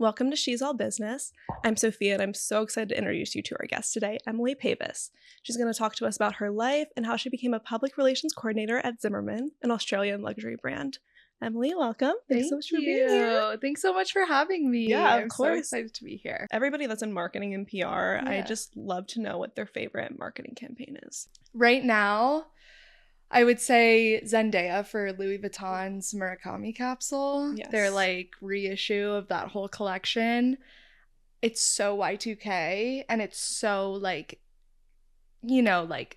Welcome to She's All Business. I'm Sophia, and I'm so excited to introduce you to our guest today, Emily Pavis. She's going to talk to us about her life and how she became a public relations coordinator at Zimmermann, an Australian luxury brand. Emily, welcome. Thanks so much for being here. Thanks so much for having me. Yeah, of I'm course. so excited to be here. Everybody that's in marketing and PR, I Yeah. just love to know what their favorite marketing campaign is. Right now, I would say Zendaya for Louis Vuitton's Murakami capsule. Yes. Their reissue of that whole collection. It's so Y2K and it's so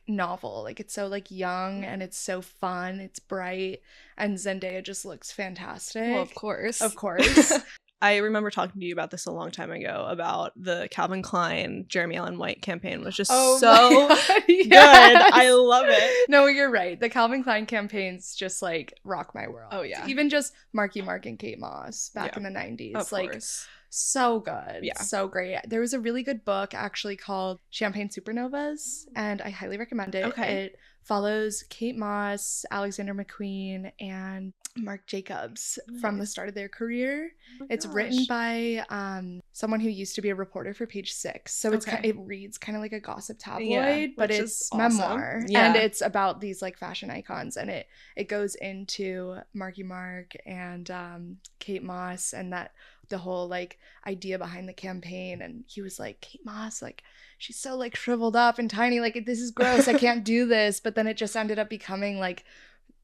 novel. It's so young and it's so fun. It's bright and Zendaya just looks fantastic. Well, of course. Of course. I remember talking to you about this a long time ago about the Calvin Klein Jeremy Allen White campaign was just so good. Yes. I love it. No, you're right. The Calvin Klein campaigns just rock my world. Oh, yeah. Even just Marky Mark and Kate Moss back in the 90s. Of course. So good. Yeah. So great. There was a really good book actually called Champagne Supernovas, and I highly recommend it. Okay. It follows Kate Moss, Alexander McQueen, and Marc Jacobs from the start of their career. Oh, it's gosh. written by someone who used to be a reporter for Page Six. So it reads kind of like a gossip tabloid, but it's memoir. Yeah. And it's about these fashion icons, and it goes into Marky Mark and Kate Moss and that the whole idea behind the campaign. And he was like, Kate Moss, she's so shriveled up and tiny, this is gross, I can't do this. But then it just ended up becoming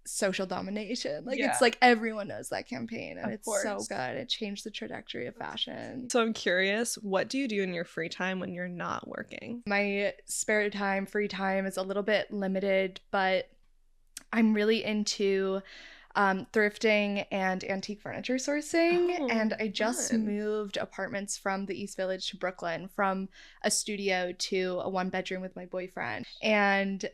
social domination. It's everyone knows that campaign, and it's so good. It changed the trajectory of fashion. So I'm curious, what do you do in your free time when you're not working? My spare time, free time is a little bit limited, but I'm really into thrifting and antique furniture sourcing. And I just moved apartments from the East Village to Brooklyn, from a studio to a 1-bedroom with my boyfriend. And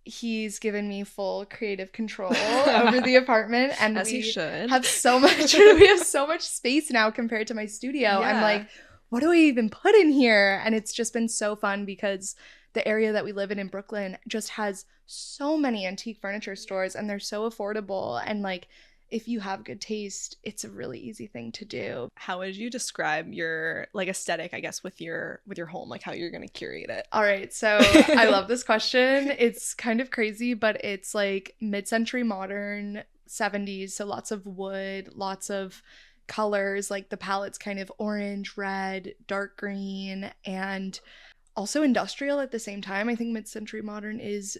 he's given me full creative control over the apartment, and As he should. Have so much we have so much space now compared to my studio. Yeah. I'm like, what do I even put in here? And it's just been so fun because the area that we live in Brooklyn just has so many antique furniture stores, and they're so affordable, and if you have good taste, it's a really easy thing to do. How would you describe your aesthetic, I guess, with your home, how you're going to curate it? All right, so I love this question. It's kind of crazy, but it's mid-century modern 70s, so lots of wood, lots of colors, the palette's kind of orange, red, dark green, and also industrial at the same time. I think mid-century modern is,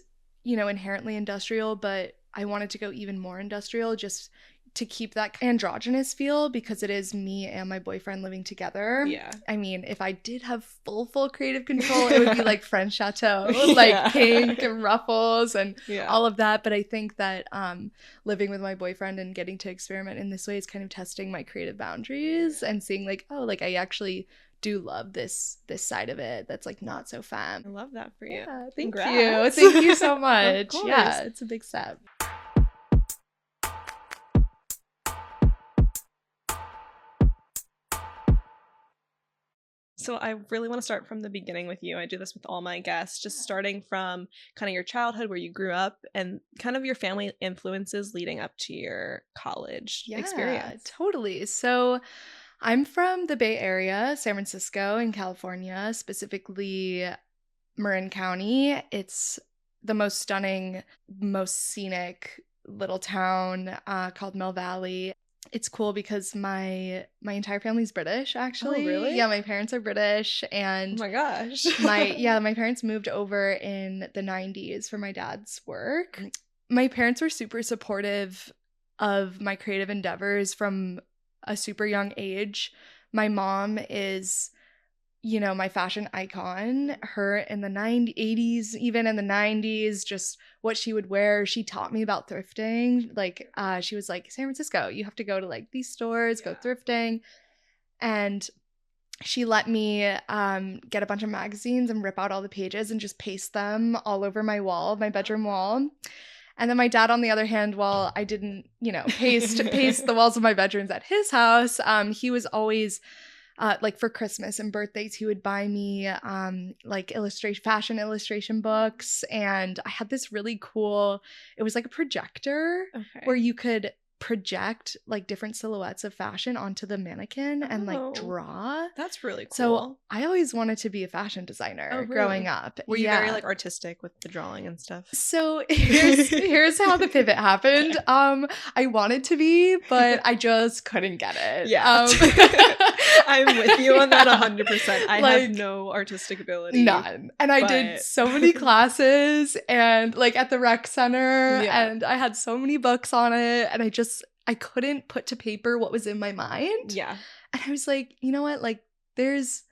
inherently industrial, but I wanted to go even more industrial just to keep that androgynous feel, because it is me and my boyfriend living together. Yeah. I mean, if I did have full creative control, it would be French chateau, pink and ruffles and all of that. But I think that living with my boyfriend and getting to experiment in this way is kind of testing my creative boundaries and seeing I actually do love this side of it that's not so femme. I love that for you. Yeah, thank Congrats. you. Thank you so much. Of course. Yeah, it's a big step. So I really want to start from the beginning with you. I do this with all my guests, just starting from kind of your childhood, where you grew up, and kind of your family influences leading up to your college experience. Totally. So I'm from the Bay Area, San Francisco in California, specifically Marin County. It's the most stunning, most scenic little town called Mill Valley. It's cool because my entire family's British, actually. Oh, really? Yeah, my parents are British, and oh my gosh. my parents moved over in the 90s for my dad's work. My parents were super supportive of my creative endeavors from a super young age. My mom is, my fashion icon. Her in the 80s, even in the 90s, just what she would wear. She taught me about thrifting. She was like, San Francisco, you have to go to these stores, go thrifting. And she let me get a bunch of magazines and rip out all the pages and just paste them all over my bedroom wall. And then my dad, on the other hand, while I didn't, paste the walls of my bedrooms at his house, he was always for Christmas and birthdays, he would buy me fashion illustration books. And I had this really cool, it was like a projector where you could project like different silhouettes of fashion onto the mannequin and like Oh, draw. that's really cool. So I always wanted to be a fashion designer growing up. Were you very like artistic with the drawing and stuff? So here's how the pivot happened. Okay. I wanted to be, but I just couldn't get it. Yeah. I'm with you on that 100%. I Like, have no artistic ability. None. And I did so many classes and like at the rec center, and I had so many books on it, and I couldn't put to paper what was in my mind. Yeah. And I was like, you know what? Like there's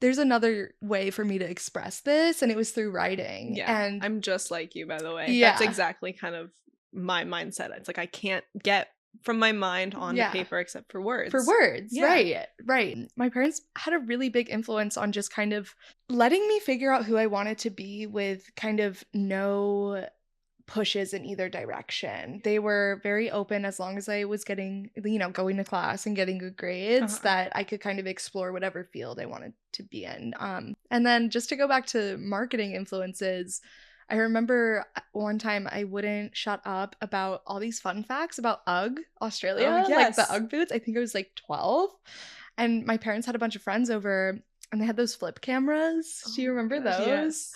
another way for me to express this, and it was through writing. Yeah. And I'm just like you, by the way. Yeah. That's exactly kind of my mindset. It's like I can't get from my mind onto paper except for words. Right. My parents had a really big influence on just kind of letting me figure out who I wanted to be with kind of no pushes in either direction. They were very open as long as I was getting, going to class and getting good grades, that I could kind of explore whatever field I wanted to be in. And then just to go back to marketing influences, I remember one time I wouldn't shut up about all these fun facts about UGG Australia, like the UGG boots. I think I was like 12. And my parents had a bunch of friends over, and they had those flip cameras. Do you remember those? Yes.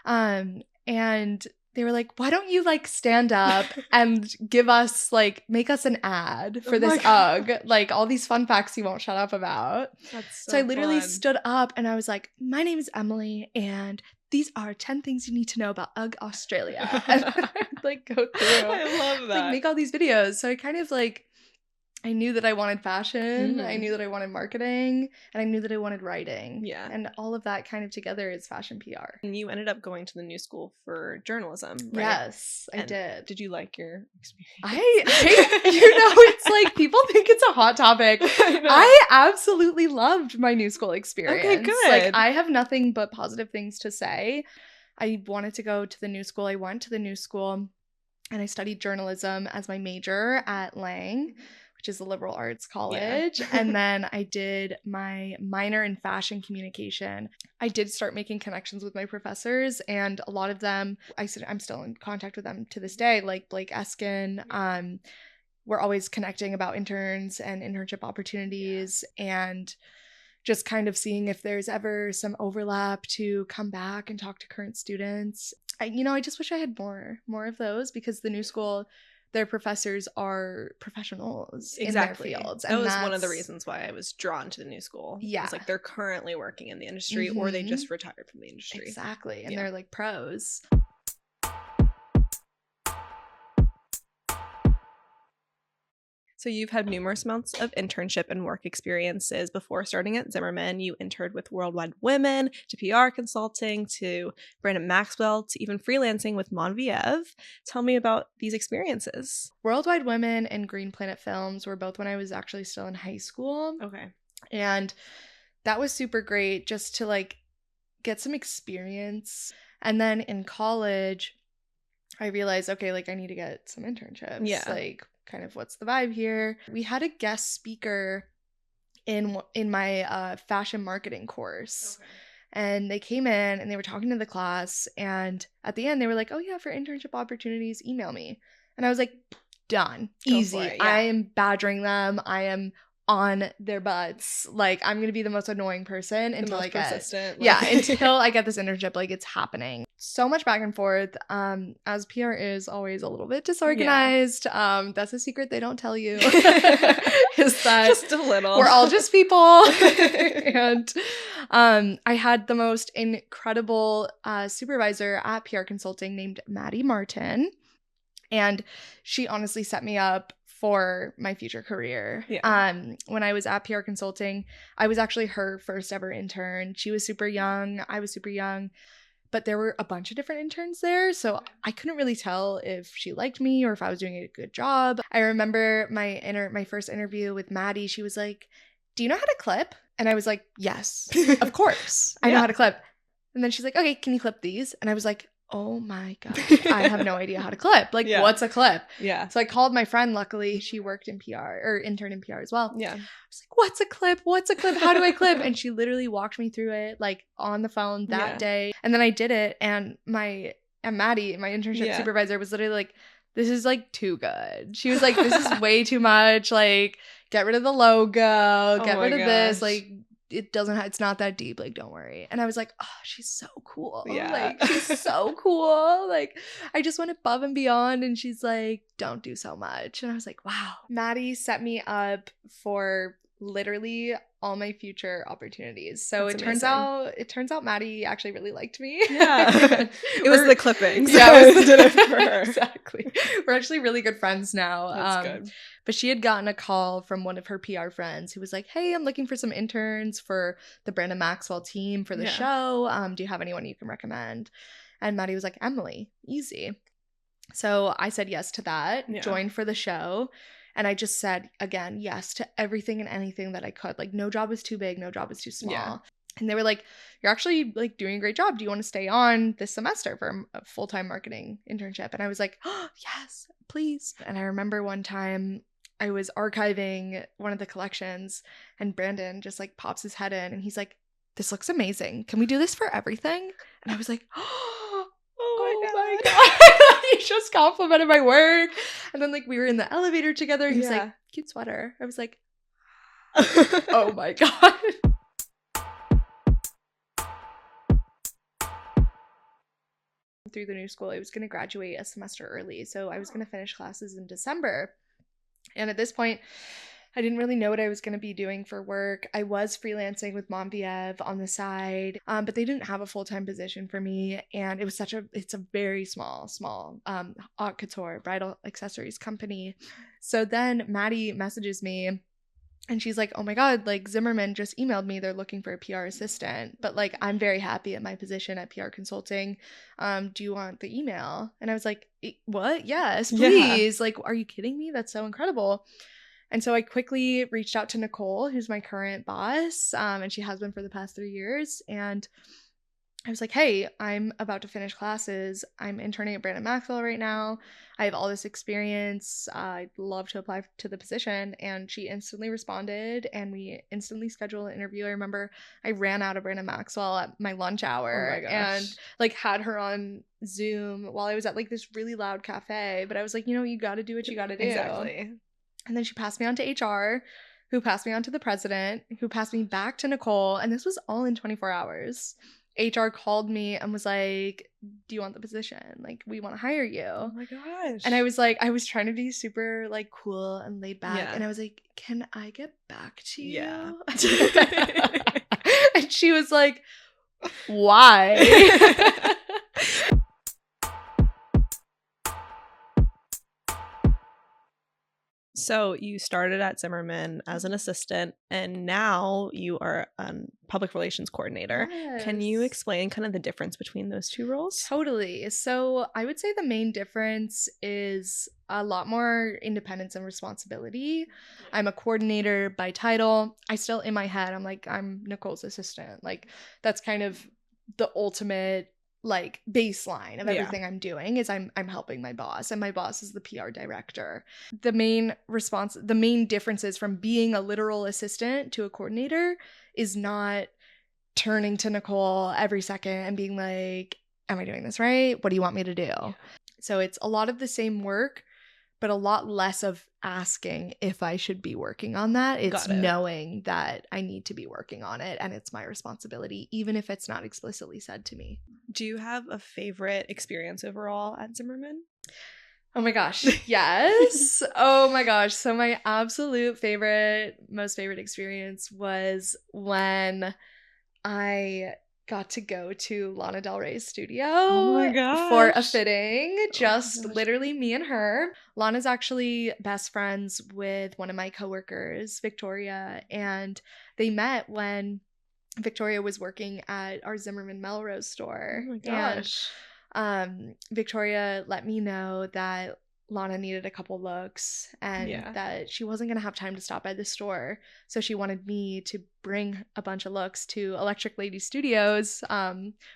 And they were like, why don't you like stand up and give us make us an ad for this UGG, like all these fun facts you won't shut up about. That's so I literally stood up and I was like, my name is Emily, and these are 10 things you need to know about UGG Australia. And like go through. I love that. Like make all these videos. So I kind of I knew that I wanted fashion, I knew that I wanted marketing, and I knew that I wanted writing. Yeah. And all of that kind of together is fashion PR. And you ended up going to the New School for journalism, right? Yes, I did. Did you like your experience? It's like people think it's a hot topic. I absolutely loved my New School experience. Okay, good. Like I have nothing but positive things to say. I wanted to go to the New School. I went to the New School and I studied journalism as my major at Lang, which is a liberal arts college. Yeah. And then I did my minor in fashion communication. I did start making connections with my professors, and a lot of them, I'm still in contact with them to this day, like Blake Eskin. We're always connecting about interns and internship opportunities, and just kind of seeing if there's ever some overlap to come back and talk to current students. I just wish I had more of those, because the New School, their professors are professionals in their fields. That was one of the reasons why I was drawn to the New School. Yeah. It's like they're currently working in the industry, or they just retired from the industry. Exactly. And they're like pros. So you've had numerous amounts of internship and work experiences before starting at Zimmermann. You interned with Worldwide Women, to PR consulting, to Brandon Maxwell, to even freelancing with Monviev. Tell me about these experiences. Worldwide Women and Green Planet Films were both when I was actually still in high school. Okay. And that was super great just to get some experience. And then in college, I realized, okay, I need to get some internships. Yeah. Kind of what's the vibe here? We had a guest speaker in my fashion marketing course. Okay. And they came in and they were talking to the class, and at the end they were like, oh yeah, for internship opportunities, email me. And I was like, done. Easy. Yeah. I am badgering them. I am on their butts. I'm gonna be the most annoying person until I get persistent. Until I get this internship. It's happening. So much back and forth. As PR is always a little bit disorganized. Yeah. That's a secret they don't tell you. Is that just a little. We're all just people. And I had the most incredible supervisor at PR consulting named Maddie Martin, and she honestly set me up for my future career. Yeah. When I was at PR consulting, I was actually her first ever intern. She was super young. I was super young. But there were a bunch of different interns there, so I couldn't really tell if she liked me or if I was doing a good job. I remember my first interview with Maddie. She was like, do you know how to clip? And I was like, yes, of course. I know how to clip. And then she's like, okay, can you clip these? And I was like, oh my gosh, I have no idea how to clip. What's a clip? Yeah. So I called my friend. Luckily, she worked in PR or interned in PR as well. Yeah. I was like, what's a clip? What's a clip? How do I clip? And she literally walked me through it on the phone that day. And then I did it. And Maddie, my internship supervisor, was literally like, this is like too good. She was like, this is way too much. Like, get rid of the logo, get rid of this. Like, it's not that deep. Like, don't worry. And I was like, oh, she's so cool. Yeah. Like, she's so cool. Like, I just went above and beyond. And she's like, don't do so much. And I was like, wow. Maddie set me up for literally all my future opportunities. So That's it turns out Maddie actually really liked me. Yeah. It was the clippings. Yeah, it did it for her. Exactly. We're actually really good friends now. That's good. But she had gotten a call from one of her PR friends who was like, hey, I'm looking for some interns for the Brandon Maxwell team for the show. Do you have anyone you can recommend? And Maddie was like, Emily, easy. So I said yes to that, joined for the show. And I just said, again, yes to everything and anything that I could. Like, no job was too big, no job was too small. Yeah. And they were like, you're actually like doing a great job. Do you want to stay on this semester for a full-time marketing internship? And I was like, oh, yes, please. And I remember one time I was archiving one of the collections and Brandon just like pops his head in and he's like, this looks amazing. Can we do this for everything? And I was like, oh my God. He just complimented my work. And then like we were in the elevator together. He was like, cute sweater. I was like, oh my God. Through the new school, I was going to graduate a semester early. So I was going to finish classes in December. And at this point, I didn't really know what I was going to be doing for work. I was freelancing with Mom Viev on the side, but they didn't have a full-time position for me. And it's a very small haute couture bridal accessories company. So then Maddie messages me and she's like, oh my God, like Zimmermann just emailed me. They're looking for a PR assistant, but like, I'm very happy at my position at PR Consulting. Do you want the email? And I was like, what? Yes, please. Like, are you kidding me? That's so incredible. And so I quickly reached out to Nicole, who's my current boss, and she has been for the past 3 years. And I was like, hey, I'm about to finish classes. I'm interning at Brandon Maxwell right now. I have all this experience. I'd love to apply to the position. And she instantly responded and we instantly scheduled an interview. I remember I ran out of Brandon Maxwell at my lunch hour and like had her on Zoom while I was at like this really loud cafe. But I was like, you got to do what you got to do. Exactly. And then she passed me on to HR, who passed me on to the president, who passed me back to Nicole. And this was all in 24 hours. HR called me and was like, do you want the position? Like, we want to hire you. Oh my gosh. And I was like, I was trying to be super like cool and laid back. Yeah. And I was like, can I get back to you? Yeah. And she was like, why? So you started at Zimmermann as an assistant, and now you are a public relations coordinator. Yes. Can you explain kind of the difference between those two roles? Totally. So I would say the main difference is a lot more independence and responsibility. I'm a coordinator by title. I still, in my head, I'm like, I'm Nicole's assistant. Like, that's kind of the ultimate like baseline of everything I'm doing is I'm helping my boss, and my boss is the PR director. The main differences from being a literal assistant to a coordinator is not turning to Nicole every second and being like, am I doing this right? What do you want me to do? Yeah. So it's a lot of the same work, but a lot less of asking if I should be working on that. It's knowing that I need to be working on it and it's my responsibility, even if it's not explicitly said to me. Do you have a favorite experience overall at Zimmermann? Oh my gosh, yes. Oh my gosh. So my absolute most favorite experience was when I got to go to Lana Del Rey's studio for a fitting. Literally me and her. Lana's actually best friends with one of my coworkers, Victoria, and they met when Victoria was working at our Zimmermann Melrose store. Oh my gosh. And Victoria let me know that Lana needed a couple looks and that she wasn't going to have time to stop by the store. So she wanted me to bring a bunch of looks to Electric Lady Studios,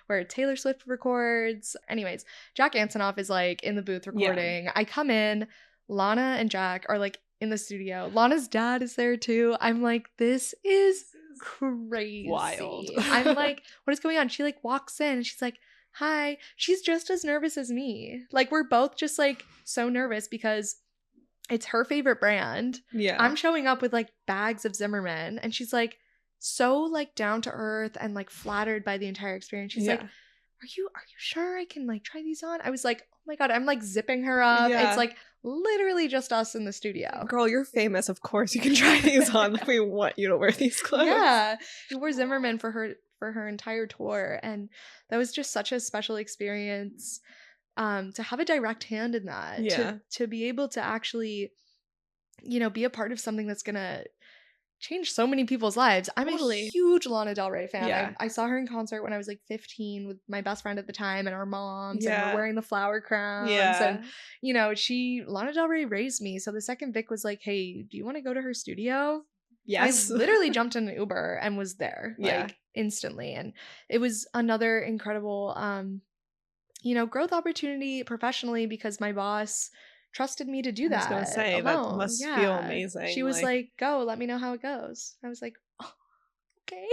where Taylor Swift records. Anyways, Jack Antonoff is like in the booth recording. I come in, Lana and Jack are like in the studio. Lana's dad is there too. I'm like, this is crazy. Wild. I'm like, what is going on? She like walks in and she's like, hi. She's just as nervous as me. Like, we're both just like so nervous because it's her favorite brand. Yeah. I'm showing up with like bags of Zimmermann, and she's like so like down to earth and like flattered by the entire experience. She's like, are you sure I can like try these on? I was like, oh my God, I'm like zipping her up. Yeah. It's like literally just us in the studio. Girl, you're famous. Of course you can try these on. We want you to wear these clothes. Yeah. We wore Zimmermann for her entire tour, and that was just such a special experience. To have a direct hand in that. Yeah. To be able to actually, you know, be a part of something that's gonna change so many people's lives. I'm Totally. a huge Lana Del Rey fan. Yeah. I saw her in concert when I was like 15 with my best friend at the time and our moms, and Yeah. we're wearing the flower crowns. Yeah. And, you know, Lana Del Rey raised me. So the second Vic was like, hey, do you want to go to her studio? Yes. I literally jumped in an Uber and was there, Yeah. like, instantly. And it was another incredible, you know, growth opportunity professionally, because my boss trusted me to do that. I was gonna say, alone. that must feel amazing. She was like, go, let me know how it goes. I was like, oh, okay.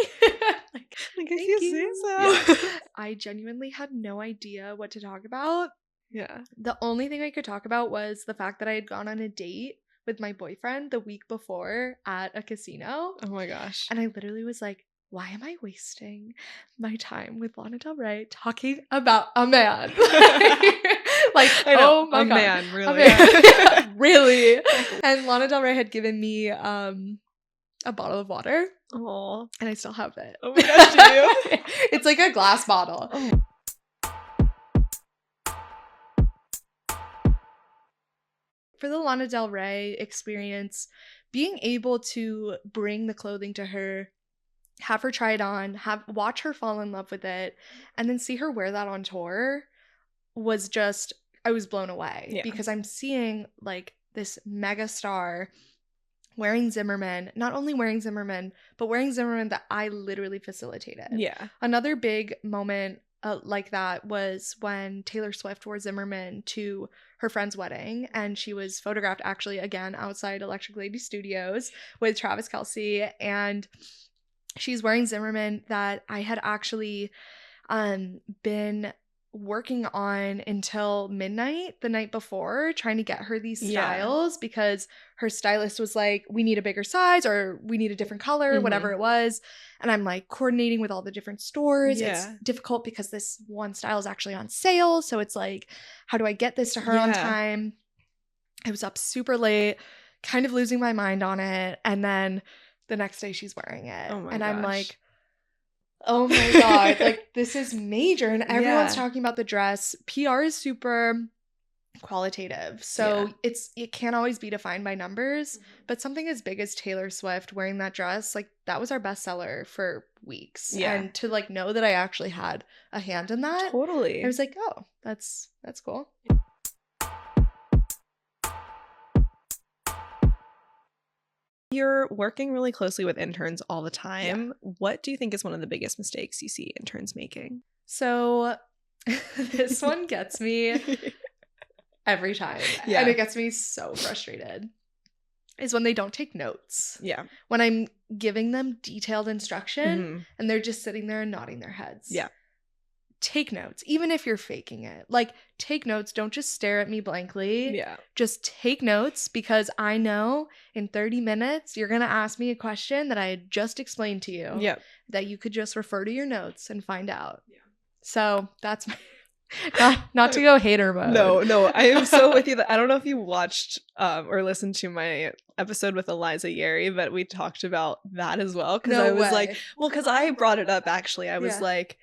Like, if thank you say so. Yeah. I genuinely had no idea what to talk about. Yeah. The only thing I could talk about was the fact that I had gone on a date with my boyfriend the week before at a casino. Oh my gosh. And I literally was like, why am I wasting my time with Lana Del Rey talking about a man? Like, I know, oh my God. Man, really. A man. Really. And Lana Del Rey had given me a bottle of water. Oh. And I still have it. Oh my gosh, do you? It's like a glass bottle. Oh. For the Lana Del Rey experience, being able to bring the clothing to her, have her try it on, watch her fall in love with it, and then see her wear that on tour was just, I was blown away. Yeah. Because I'm seeing like this mega star wearing Zimmermann, not only wearing Zimmermann, but wearing Zimmermann that I literally facilitated. Yeah. Another big moment like that was when Taylor Swift wore Zimmermann to her friend's wedding, and she was photographed actually again outside Electric Lady Studios with Travis Kelce, and she's wearing Zimmermann that I had actually been working on until midnight the night before, trying to get her these styles, because her stylist was like, we need a bigger size, or we need a different color, whatever it was. And I'm like coordinating with all the different stores. It's difficult because this one style is actually on sale, so it's like, how do I get this to her on time? I was up super late, kind of losing my mind on it, and then the next day she's wearing it. Oh my and gosh. I'm like, oh my God, like this is major. And everyone's talking about the dress. PR is super qualitative. So it can't always be defined by numbers, but something as big as Taylor Swift wearing that dress, like that was our bestseller for weeks. Yeah. And to like know that I actually had a hand in that. Totally. I was like, oh, that's cool. You're working really closely with interns all the time. Yeah. What do you think is one of the biggest mistakes you see interns making? So this one gets me every time. Yeah. And it gets me so frustrated. Is when they don't take notes. Yeah. When I'm giving them detailed instruction and they're just sitting there and nodding their heads. Yeah. Take notes, even if you're faking it. Like, take notes. Don't just stare at me blankly. Yeah. Just take notes, because I know in 30 minutes you're going to ask me a question that I had just explained to you. Yeah. That you could just refer to your notes and find out. Yeah. So that's my not to go hater mode. No, I am so with you. I don't know if you watched or listened to my episode with Eliza Yeri, but we talked about that as well. Because I was like, well, because I brought it up actually. I was like,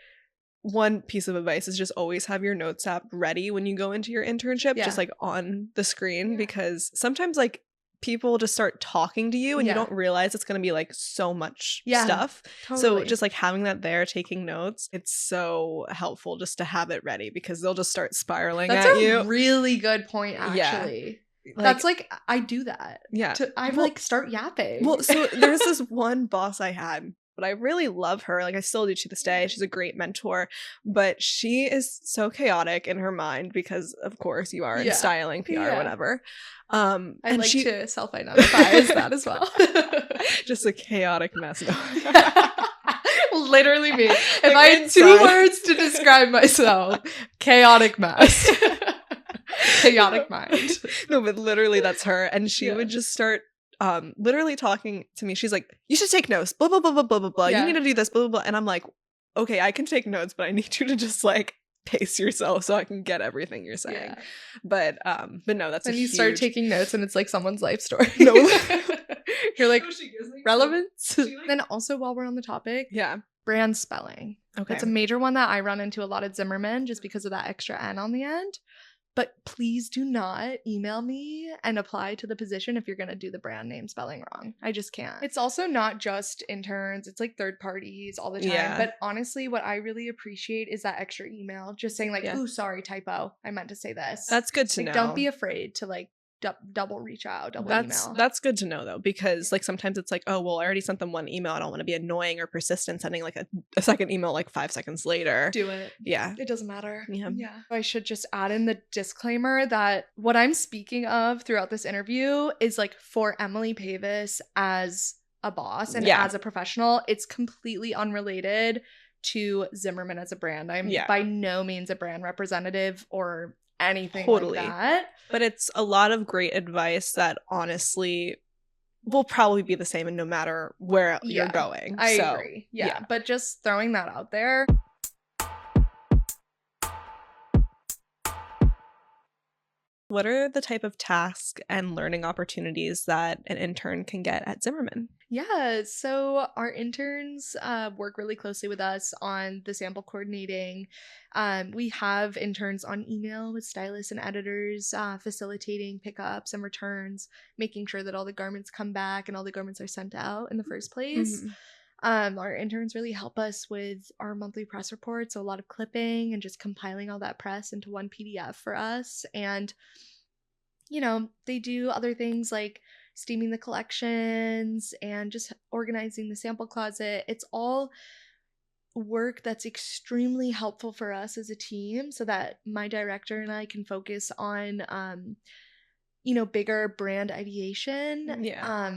one piece of advice is just always have your notes app ready when you go into your internship, just like on the screen, because sometimes like people just start talking to you and you don't realize it's going to be like so much stuff. Totally. So just like having that there, taking notes, it's so helpful just to have it ready, because they'll just start spiraling at you. That's a really good point, actually. Yeah. That's like, I do that. Yeah. I like start yapping. Well, so there's this one boss I had, but I really love her. Like, I still do to this day. She's a great mentor, but she is so chaotic in her mind because, of course, you are in styling, PR, whatever. I like to self-identify as that as well. Just a chaotic mess. Literally me. If Like, I had two inside. words to describe myself, chaotic mess. Chaotic mind. No, but literally that's her. And she Yeah. would just start literally talking to me. She's like, you should take notes, blah, blah, blah, blah, blah, blah, blah. Yeah. You need to do this, blah, blah, blah. And I'm like, okay, I can take notes, but I need you to just like pace yourself so I can get everything you're saying. Yeah. But no, that's Then a you start huge... taking notes and it's like someone's life story. No. You're like, No, she gives me relevance? she, like- Then also while we're on the topic, Yeah. brand spelling. Okay. That's a major one that I run into a lot at Zimmermann just because of that extra N on the end. But please do not email me and apply to the position if you're going to do the brand name spelling wrong. I just can't. It's also not just interns. It's like third parties all the time. Yeah. But honestly, what I really appreciate is that extra email. Just saying like, Yeah. ooh, sorry, typo. I meant to say this. That's good to like, know. Don't be afraid to like double reach out, email. That's good to know though, because like sometimes it's like, oh well, I already sent them one email. I don't want to be annoying or persistent sending like a second email like 5 seconds later. Do it. Yeah. It doesn't matter. Yeah. I should just add in the disclaimer that what I'm speaking of throughout this interview is like for Emily Pavis as a boss and as a professional. It's completely unrelated to Zimmermann as a brand. I'm by no means a brand representative or anything like that. But it's a lot of great advice that honestly will probably be the same and no matter where you're going. I agree. Yeah. But just throwing that out there. What are the type of tasks and learning opportunities that an intern can get at Zimmermann? Yeah, so our interns work really closely with us on the sample coordinating. We have interns on email with stylists and editors, facilitating pickups and returns, making sure that all the garments come back and all the garments are sent out in the first place. Mm-hmm. Our interns really help us with our monthly press reports, so a lot of clipping and just compiling all that press into one PDF for us. And, you know, they do other things like steaming the collections and just organizing the sample closet. It's all work that's extremely helpful for us as a team so that my director and I can focus on, bigger brand ideation. Yeah.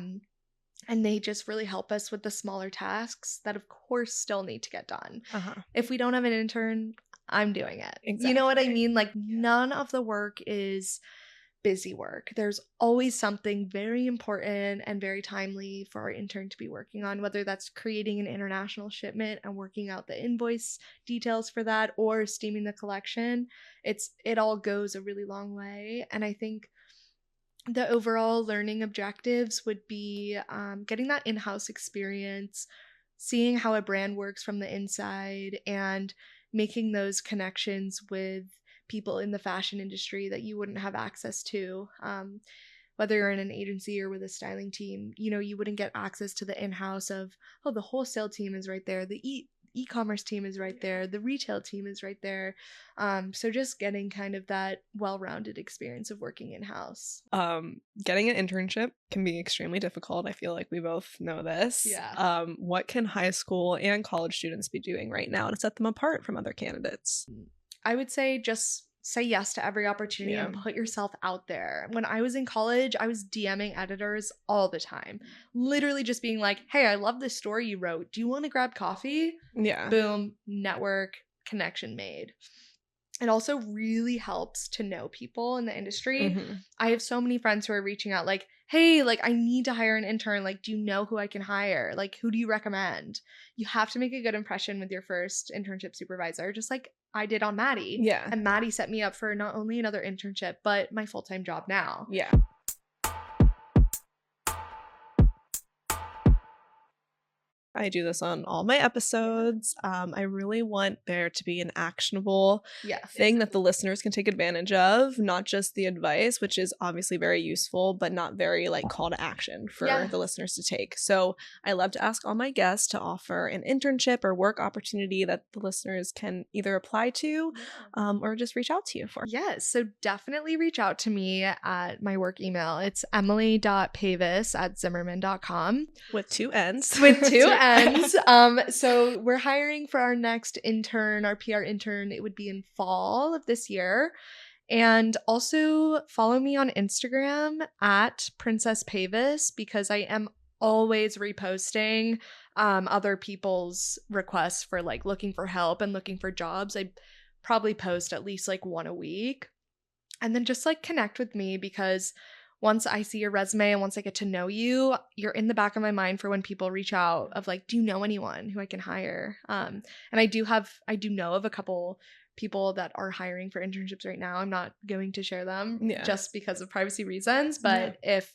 And they just really help us with the smaller tasks that, of course, still need to get done. Uh-huh. If we don't have an intern, I'm doing it. Exactly. You know what I mean? Like, none of the work is busy work. There's always something very important and very timely for our intern to be working on, whether that's creating an international shipment and working out the invoice details for that or steaming the collection. It all goes a really long way. And I think the overall learning objectives would be getting that in-house experience, seeing how a brand works from the inside, and making those connections with people in the fashion industry that you wouldn't have access to. Whether you're in an agency or with a styling team, you wouldn't get access to the in-house of, oh, the wholesale team is right there, the e-commerce team is right there, the retail team is right there. So just getting kind of that well-rounded experience of working in-house. Getting an internship can be extremely difficult. I feel like we both know this. Yeah. What can high school and college students be doing right now to set them apart from other candidates? I would say just say yes to every opportunity and put yourself out there. When I was in college, I was DMing editors all the time. Literally just being like, hey, I love this story you wrote. Do you want to grab coffee? Yeah. Boom, network, connection made. It also really helps to know people in the industry. Mm-hmm. I have so many friends who are reaching out like, hey, like I need to hire an intern. Like, do you know who I can hire? Like, who do you recommend? You have to make a good impression with your first internship supervisor, just like I did on Maddie. Yeah. And Maddie set me up for not only another internship, but my full-time job now. Yeah. I do this on all my episodes. I really want there to be an actionable thing that the listeners can take advantage of, not just the advice, which is obviously very useful, but not very like call to action for the listeners to take. So I love to ask all my guests to offer an internship or work opportunity that the listeners can either apply to or just reach out to you for. Yes. So definitely reach out to me at my work email. It's emily.pavis@zimmermann.com. With 2 N's. With 2 N's. So we're hiring for our next intern, our PR intern. It would be in fall of this year. And also follow me on Instagram at Princess Pavis because I am always reposting other people's requests for like looking for help and looking for jobs. I probably post at least like one a week. And then just like connect with me, because once I see your resume and once I get to know you, you're in the back of my mind for when people reach out of like, do you know anyone who I can hire? And I do know of a couple people that are hiring for internships right now. I'm not going to share them just because of privacy reasons, but if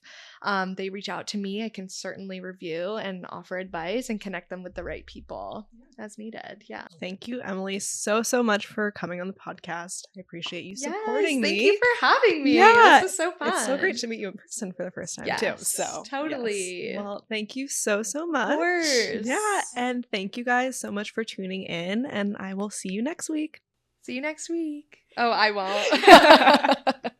they reach out to me, I can certainly review and offer advice and connect them with the right people as needed. Yeah. Thank you, Emily, so much for coming on the podcast. I appreciate you supporting me. Thank you for having me. Yeah, this was so fun. It's so great to meet you in person for the first time too. So totally. Yes. Well, thank you so much. Of course. Yeah, and thank you guys so much for tuning in, and I will see you next week. See you next week. Oh, I won't.